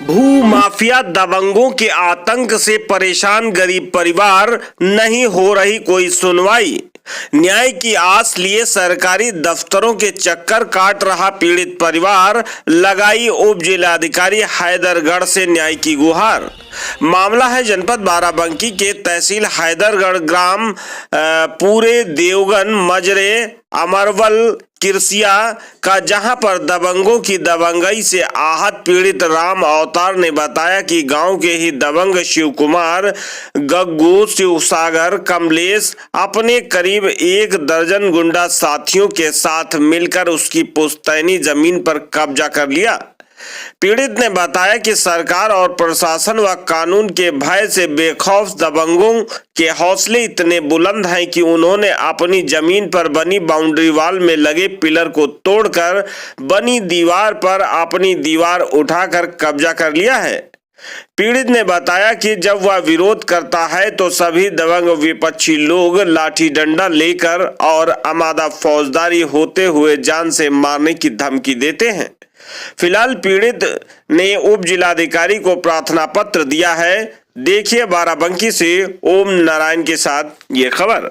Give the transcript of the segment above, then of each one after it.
भू माफिया दबंगों के आतंक से परेशान गरीब परिवार, नहीं हो रही कोई सुनवाई। न्याय की आस लिए सरकारी दफ्तरों के चक्कर काट रहा पीड़ित परिवार, लगाई उप जिलाधिकारी हैदरगढ़ से न्याय की गुहार। मामला है जनपद बाराबंकी के तहसील हैदरगढ़ ग्राम पूरे देवगन मजरे अमरवल किरसिया का, जहां पर दबंगों की दबंगई से आहत पीड़ित राम अवतार ने बताया कि गांव के ही दबंग शिव कुमार, गग्गू, शिवसागर, कमलेश अपने करीब 1 दर्जन गुंडा साथियों के साथ मिलकर उसकी पुश्तैनी जमीन पर कब्जा कर लिया। पीड़ित ने बताया कि सरकार और प्रशासन व कानून के भय से बेखौफ दबंगों के हौसले इतने बुलंद हैं कि उन्होंने अपनी जमीन पर बनी बाउंड्री वॉल में लगे पिलर को तोड़कर बनी दीवार पर अपनी दीवार उठाकर कब्जा कर लिया है। पीड़ित ने बताया कि जब वह विरोध करता है तो सभी दबंग विपक्षी लोग लाठी डंडा लेकर और आमादा फौजदारी होते हुए जान से मारने की धमकी देते हैं। फिलहाल पीड़ित ने उप जिलाधिकारी को प्रार्थना पत्र दिया है। देखिए बाराबंकी से ओम नारायण के साथ ये खबर।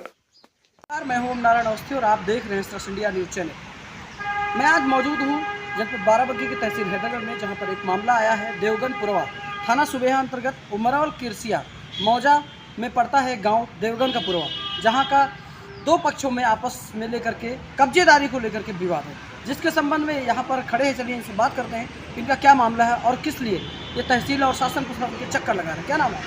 मैं हूं ओम नारायण अवस्थी और आप देख रहे हैं ट्रस्ट इंडिया न्यूज चैनल। मैं आज मौजूद हूं जनपद बाराबंकी की तहसील हैदरगढ़ में, जहां पर एक मामला आया है। देवगन पुरवा थाना सुबेहा अंतर्गत उमरवल किरसिया मौजा में पड़ता है गांव देवगन का पुरवा, जहां का 2 पक्षों में आपस में लेकर के कब्जेदारी को लेकर के विवाद है, जिसके संबंध में यहाँ पर खड़े हैं। चलिए इनसे बात करते हैं, इनका क्या मामला है और किस लिए ये तहसील और शासन प्रशासन के चक्कर लगा रहे हैं। क्या नाम है?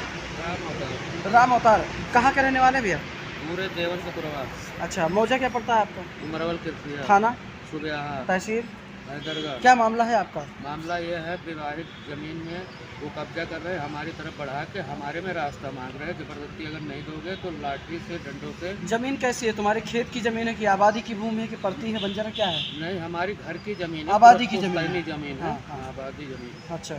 राम अवतार। कहाँ के रहने वाले भैया? पूरे देवन का पुरवा। अच्छा, मौजा क्या पड़ता है आपका? उमरवल किरसिया, थाना सुबेहा, तहसील हैदरगढ़। क्या मामला है आपका? मामला ये है, विवाहित जमीन में वो कब्जा कर रहे हैं, हमारी तरफ बढ़ा के हमारे में रास्ता मांग रहे हैं। जबरदस्ती अगर नहीं दोगे तो लाठी से डंडों से। जमीन कैसी है तुम्हारे? खेत की जमीन है कि आबादी की भूमि है कि पड़ती है बंजर, क्या है? नहीं, हमारी घर की जमीन है, आबादी की जमीन पुश्तैनी जमीन है। हाँ, हाँ। आबादी जमीन। अच्छा,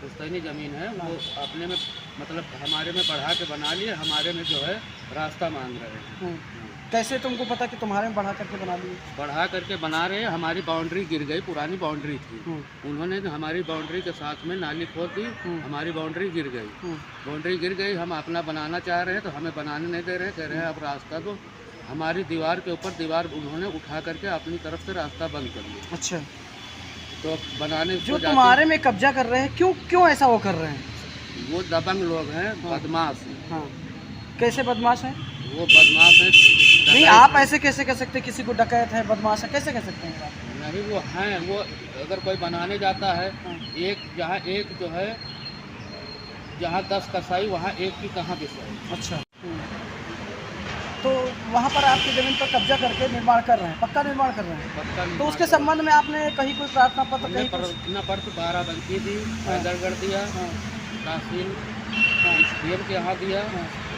पुश्तैनी जमीन है, वो अपने में मतलब हमारे में बढ़ा के बना लिए, हमारे में जो है रास्ता मांग रहे हैं। कैसे तुमको पता कि तुम्हारे में बढ़ा करके बना लिए? बढ़ा करके बना रहे हैं। हमारी बाउंड्री गिर गई, पुरानी बाउंड्री थी, उन्होंने हमारी बाउंड्री के साथ में नाली खोद दी, हमारी बाउंड्री गिर गई। बाउंड्री गिर गई, हम अपना बनाना चाह रहे हैं तो हमें बनाने नहीं दे रहे, कह रहे हैं अब रास्ता दो। हमारी दीवार के ऊपर दीवार उन्होंने उठा करके अपनी तरफ से रास्ता बंद कर दिया। अच्छा, तो बनाने जो तुम्हारे में कब्जा कर रहे हैं, क्यों ऐसा वो कर रहे हैं? वो दबंग लोग हैं, बदमाश। हाँ, कैसे बदमाश हैं? वो बदमाश है। नहीं, आप ऐसे कैसे कह सकते हैं किसी को डकैत है, बदमाश है, कैसे कह सकते हैं आप? नहीं, वो हैं, वो अगर कोई बनाने जाता है, एक जो है जहाँ 10 कसाई वहाँ एक की कहाँ पिसाई। अच्छा, तो वहाँ पर आपकी ज़मीन पर कब्जा करके निर्माण कर रहे हैं, पक्का निर्माण कर रहे हैं। पक्का। तो उसके संबंध में आपने कहीं कोई प्रार्थना पत्र? प्रार्थना पत्र बाराबंकी दी, हैदरगढ़ दिया, तहसील डीएम के यहाँ दिया,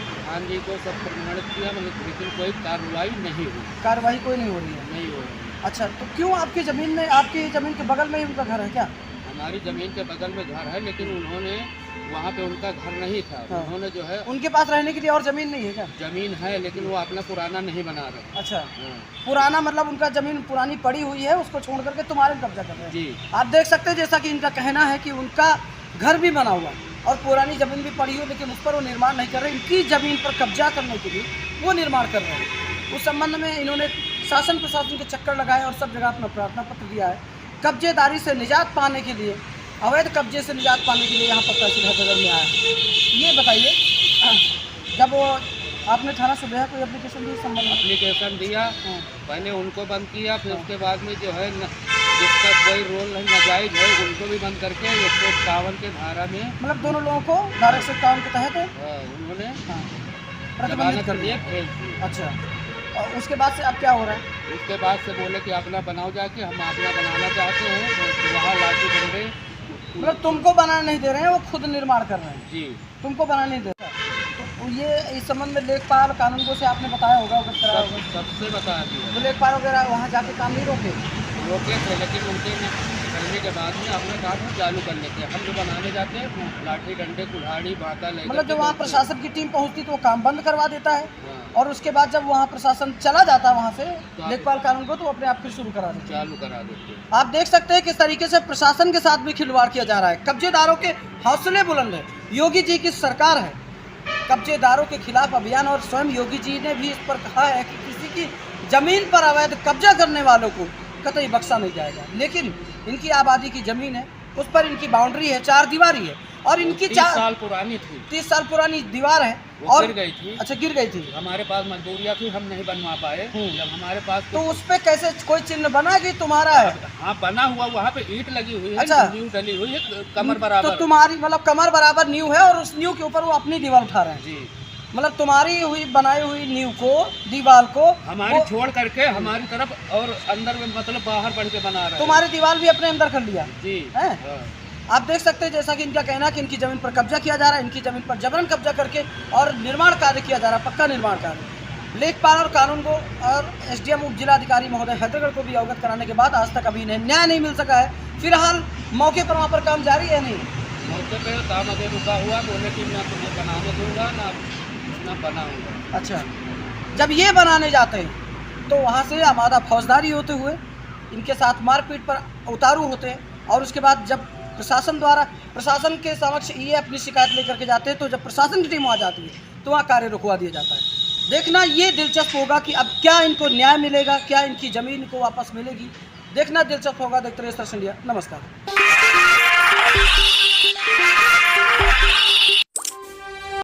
प्रधान जी को सब प्रमाणित किया, मतलब लेकिन कोई कार्रवाई नहीं हुई। कार्रवाई कोई नहीं हो रही है? नहीं हो रही। अच्छा, तो क्यों आपकी ज़मीन में, आपकी ज़मीन के बगल में ही उनका घर है क्या? हमारी ज़मीन के बगल में घर है, लेकिन उन्होंने वहाँ पे उनका घर नहीं था। हाँ। उन्होंने जो है, उनके पास रहने के लिए और ज़मीन नहीं है क्या? ज़मीन है, लेकिन वो अपना पुराना नहीं बना रहे। अच्छा, हाँ। पुराना मतलब उनका ज़मीन पुरानी पड़ी हुई है, उसको छोड़ करके तुम्हारे में कब्जा कर रहे हैं। जी, आप देख सकते हैं, जैसा कि इनका कहना है कि उनका घर भी बना हुआ और पुरानी ज़मीन भी पड़ी हुई, लेकिन उस पर वो निर्माण नहीं कर रहे। इनकी ज़मीन पर कब्जा करने के लिए वो निर्माण कर रहे हैं। उस संबंध में इन्होंने शासन प्रशासन के चक्कर लगाए और सब जगह अपना प्रार्थना पत्र दिया है। कब्जेदारी से निजात पाने के लिए, अवैध कब्जे से निजात पाने के लिए यहाँ पर तहसील हैदरगढ़ में आया। ये बताइए, जब वो आपने थाना सुबेहा कोई एप्लीकेशन दी संबंध? एप्लीकेशन दिया, पहले उनको बंद किया, फिर उसके बाद में जो है जिसका कोई रोल नहीं नाजायज है उनको भी बंद करके 151 के धारा में, मतलब दोनों लोगों को धारा 151 के तहत उन्होंने प्रतिबंधित कर दिया। अच्छा, और उसके बाद से अब क्या हो रहा है? उसके बाद से बोले कि अपना बनाओ जाके, हम अपना बनाना चाहते हैं, तो वहाँ लाठी डंडे। मतलब तुमको बनाने नहीं दे रहे हैं, वो खुद निर्माण कर रहे हैं? जी, तुमको बनाने नहीं दे रहे। तो ये इस संबंध में लेखपाल कानूनगो से आपने बताया होगा, अवगत कराया होगा? सबसे बता दिया। तो लेखपाल वगैरह वहाँ जाके काम नहीं रोके? रोके थे, लेकिन उनके करने के बाद में अपना काम हम चालू कर लेते हैं। हम जो बनाने जाते हैं लाठी डंडे कुल्हाड़ी बाता लेकर, मतलब जब वहाँ प्रशासन की टीम पहुँचती तो वो काम बंद करवा देता है, हाँ। और उसके बाद जब वहाँ प्रशासन चला जाता है वहाँ से तो लेखपाल कानूनगो, तो अपने आप फिर शुरू करा देते हैं। चालू करा देते हैं। आप देख सकते हैं किस तरीके से प्रशासन के साथ भी खिलवाड़ किया जा रहा है। कब्जेदारों के हौसले बुलंद है। योगी जी की सरकार है, कब्जेदारों के खिलाफ अभियान, और स्वयं योगी जी ने भी इस पर कहा है कि किसी की जमीन पर अवैध कब्जा करने वालों को कतई बख्शा नहीं जाएगा। लेकिन इनकी आबादी की जमीन है, उस पर इनकी बाउंड्री है, 4 दीवारी है, और इनकी 30 साल पुरानी थी, 30 साल पुरानी दीवार है, वो और गिर गई थी। अच्छा, गिर गई थी। हमारे पास मजदूरियाँ थी, हम नहीं बनवा पाए। जब हमारे पास तो उस पे कैसे कोई चिन्ह बना कि तुम्हारा है? हाँ बना हुआ, वहाँ पे ईंट लगी हुई है, अच्छा। नींव डली हुई है कमर तो बराबर। तुम्हारी मतलब कमर बराबर नींव है, और उस नींव के ऊपर वो अपनी दीवार उठा रहे हैं। जी, मतलब तुम्हारी हुई बनाई हुई नींव को, दीवार को हमारी छोड़ करके हमारी तरफ और अंदर में मतलब बाहर बढ़ के बना रहे हैं। तुम्हारी दीवार भी अपने अंदर कर लिया जी है। हाँ। आप देख सकते हैं जैसा कि इनका कहना है कि इनकी जमीन पर कब्जा किया जा रहा है, इनकी जमीन पर जबरन कब्जा करके और निर्माण कार्य किया जा रहा है, पक्का निर्माण कार्य। लेखपाल और कानूनगो और एसडीएम उप जिलाधिकारी महोदय हैदरगढ़ को भी अवगत कराने के बाद आज तक अभी इन्हें न्याय नहीं मिल सका है। फिलहाल मौके पर वहाँ पर काम जारी है नहीं? मौके पे काम अभी रुका हुआ, बोले कि मैं तुम्हें बनाने दूंगा ना बनाऊंगा। अच्छा, जब ये बनाने जाते हैं तो वहाँ से आमादा फौजदारी होते हुए इनके साथ मारपीट पर उतारू होते हैं, और उसके बाद जब प्रशासन के समक्ष ये अपनी शिकायत लेकर के जाते हैं, तो जब प्रशासन की टीम वहाँ जाती है तो वहाँ कार्य रुकवा दिया जाता है। देखना ये दिलचस्प होगा कि अब क्या इनको न्याय मिलेगा, क्या इनकी ज़मीन को वापस मिलेगी, देखना दिलचस्प होगा। देखते रहिए स्टार इंडिया। नमस्कार।